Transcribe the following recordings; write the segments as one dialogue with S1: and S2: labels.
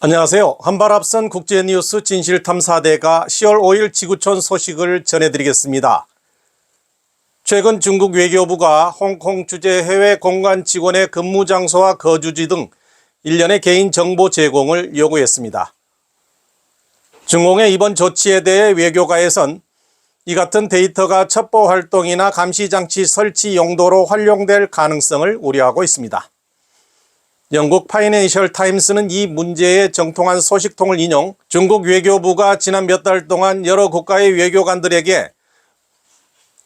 S1: 안녕하세요. 한발 앞선 국제뉴스 진실탐사대가 10월 5일 지구촌 소식을 전해드리겠습니다. 최근 중국 외교부가 홍콩 주재 해외 공관 직원의 근무 장소와 거주지 등 일련의 개인 정보 제공을 요구했습니다. 중공의 이번 조치에 대해 외교가에선 이 같은 데이터가 첩보 활동이나 감시장치 설치 용도로 활용될 가능성을 우려하고 있습니다. 영국 파이낸셜 타임스는 이 문제에 정통한 소식통을 인용, 중국 외교부가 지난 몇 달 동안 여러 국가의 외교관들에게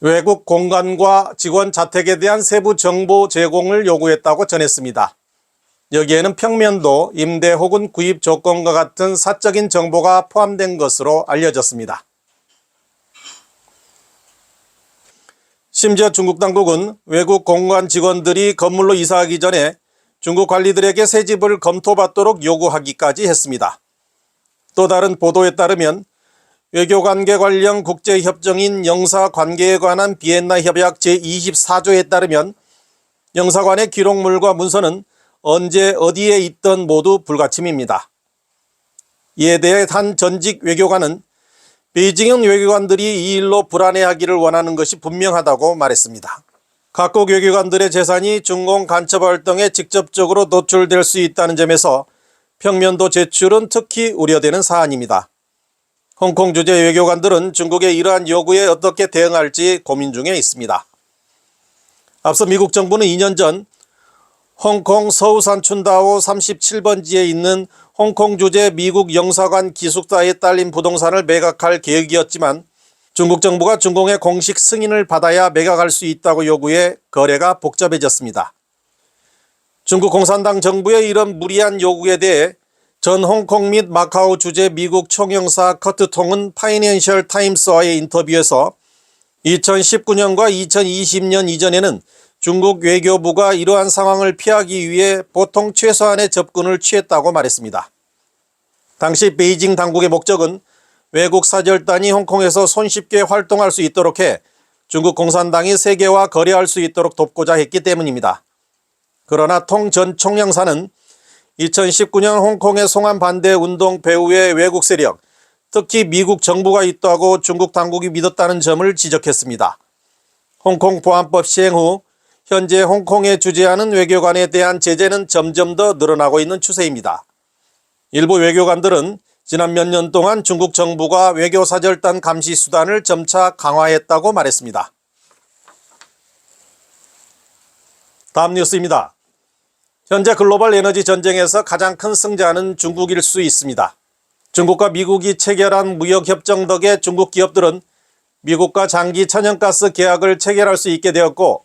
S1: 외국 공관과 직원 자택에 대한 세부 정보 제공을 요구했다고 전했습니다. 여기에는 평면도, 임대 혹은 구입 조건과 같은 사적인 정보가 포함된 것으로 알려졌습니다. 심지어 중국 당국은 외국 공관 직원들이 건물로 이사하기 전에 중국 관리들에게 새 집을 검토받도록 요구하기까지 했습니다. 또 다른 보도에 따르면 외교관계 관련 국제협정인 영사관계에 관한 비엔나 협약 제24조에 따르면 영사관의 기록물과 문서는 언제 어디에 있든 모두 불가침입니다. 이에 대해 한 전직 외교관은 베이징은 외교관들이 이 일로 불안해하기를 원하는 것이 분명하다고 말했습니다. 각국 외교관들의 재산이 중공 간첩 활동에 직접적으로 노출될 수 있다는 점에서 평면도 제출은 특히 우려되는 사안입니다. 홍콩 주재 외교관들은 중국의 이러한 요구에 어떻게 대응할지 고민 중에 있습니다. 앞서 미국 정부는 2년 전 홍콩 서우산 춘다오 37번지에 있는 홍콩 주재 미국 영사관 기숙사에 딸린 부동산을 매각할 계획이었지만 중국 정부가 중공의 공식 승인을 받아야 매각할 수 있다고 요구해 거래가 복잡해졌습니다. 중국 공산당 정부의 이런 무리한 요구에 대해 전 홍콩 및 마카오 주재 미국 총영사 커트 통은 파이낸셜 타임스와의 인터뷰에서 2019년과 2020년 이전에는 중국 외교부가 이러한 상황을 피하기 위해 보통 최소한의 접근을 취했다고 말했습니다. 당시 베이징 당국의 목적은 외국 사절단이 홍콩에서 손쉽게 활동할 수 있도록 해 중국 공산당이 세계와 거래할 수 있도록 돕고자 했기 때문입니다. 그러나 통 전 총영사는 2019년 홍콩의 송환 반대 운동 배후에 외국 세력, 특히 미국 정부가 있다고 중국 당국이 믿었다는 점을 지적했습니다. 홍콩 보안법 시행 후 현재 홍콩에 주재하는 외교관에 대한 제재는 점점 더 늘어나고 있는 추세입니다. 일부 외교관들은 지난 몇 년 동안 중국 정부가 외교사절단 감시 수단을 점차 강화했다고 말했습니다. 다음 뉴스입니다. 현재 글로벌 에너지 전쟁에서 가장 큰 승자는 중국일 수 있습니다. 중국과 미국이 체결한 무역협정 덕에 중국 기업들은 미국과 장기 천연가스 계약을 체결할 수 있게 되었고,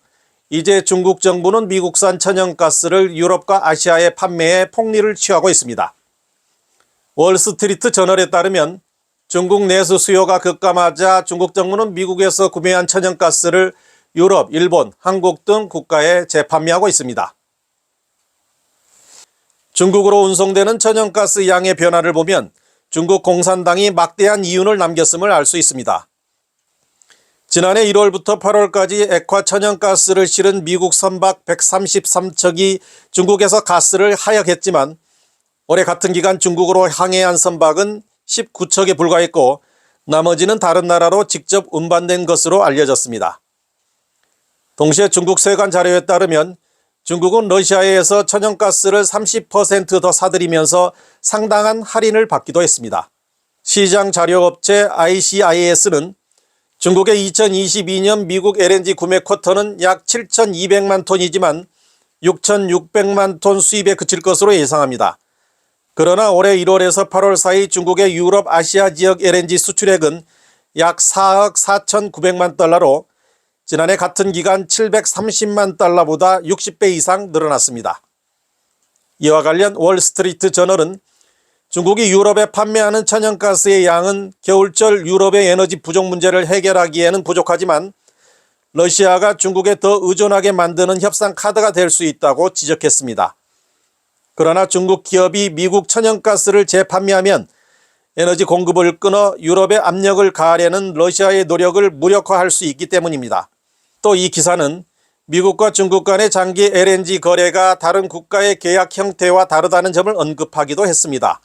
S1: 이제 중국 정부는 미국산 천연가스를 유럽과 아시아에 판매해 폭리를 취하고 있습니다. 월스트리트 저널에 따르면 중국 내수 수요가 급감하자 중국 정부는 미국에서 구매한 천연가스를 유럽, 일본, 한국 등 국가에 재판매하고 있습니다. 중국으로 운송되는 천연가스 양의 변화를 보면 중국 공산당이 막대한 이윤을 남겼음을 알 수 있습니다. 지난해 1월부터 8월까지 액화 천연가스를 실은 미국 선박 133척이 중국에서 가스를 하역했지만 올해 같은 기간 중국으로 항해한 선박은 19척에 불과했고 나머지는 다른 나라로 직접 운반된 것으로 알려졌습니다. 동시에 중국 세관 자료에 따르면 중국은 러시아에서 천연가스를 30% 더 사들이면서 상당한 할인을 받기도 했습니다. 시장 자료업체 ICIS는 중국의 2022년 미국 LNG 구매 쿼터는 약 7,200만 톤이지만 6,600만 톤 수입에 그칠 것으로 예상합니다. 그러나 올해 1월에서 8월 사이 중국의 유럽 아시아 지역 LNG 수출액은 약 4억 4,900만 달러로 지난해 같은 기간 730만 달러보다 60배 이상 늘어났습니다. 이와 관련 월스트리트 저널은 중국이 유럽에 판매하는 천연가스의 양은 겨울철 유럽의 에너지 부족 문제를 해결하기에는 부족하지만 러시아가 중국에 더 의존하게 만드는 협상 카드가 될 수 있다고 지적했습니다. 그러나 중국 기업이 미국 천연가스를 재판매하면 에너지 공급을 끊어 유럽에 압력을 가하려는 러시아의 노력을 무력화할 수 있기 때문입니다. 또 이 기사는 미국과 중국 간의 장기 LNG 거래가 다른 국가의 계약 형태와 다르다는 점을 언급하기도 했습니다.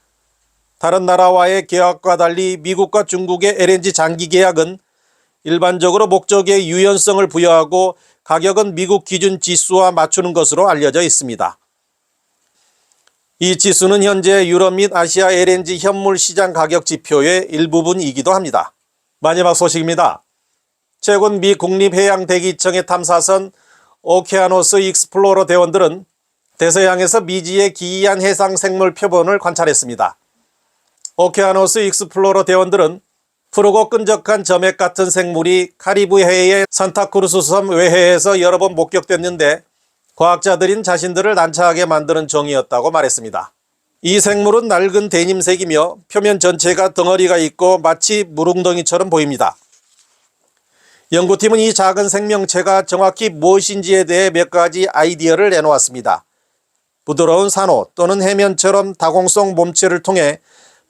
S1: 다른 나라와의 계약과 달리 미국과 중국의 LNG 장기 계약은 일반적으로 목적의 유연성을 부여하고 가격은 미국 기준 지수와 맞추는 것으로 알려져 있습니다. 이 지수는 현재 유럽 및 아시아 LNG 현물 시장 가격 지표의 일부분이기도 합니다. 마지막 소식입니다. 최근 미 국립해양대기청의 탐사선 오케아노스 익스플로러 대원들은 대서양에서 미지의 기이한 해상 생물 표본을 관찰했습니다. 오케아노스 익스플로러 대원들은 푸르고 끈적한 점액 같은 생물이 카리브해의 산타크루스 섬 외해에서 여러 번 목격됐는데 과학자들인 자신들을 난처하게 만드는 종이었다고 말했습니다. 이 생물은 낡은 데님색이며 표면 전체가 덩어리가 있고 마치 물웅덩이처럼 보입니다. 연구팀은 이 작은 생명체가 정확히 무엇인지에 대해 몇 가지 아이디어를 내놓았습니다. 부드러운 산호 또는 해면처럼 다공성 몸체를 통해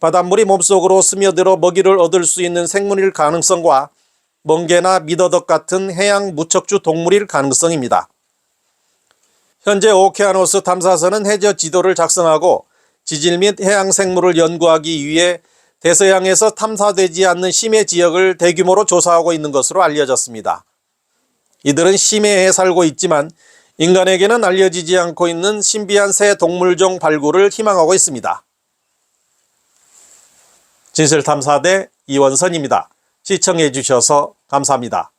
S1: 바닷물이 몸속으로 스며들어 먹이를 얻을 수 있는 생물일 가능성과 멍게나 미더덕 같은 해양 무척주 동물일 가능성입니다. 현재 오케아노스 탐사선은 해저 지도를 작성하고 지질 및 해양 생물을 연구하기 위해 대서양에서 탐사되지 않는 심해 지역을 대규모로 조사하고 있는 것으로 알려졌습니다. 이들은 심해에 살고 있지만 인간에게는 알려지지 않고 있는 신비한 새 동물종 발굴을 희망하고 있습니다. 진실탐사대 이원선입니다. 시청해 주셔서 감사합니다.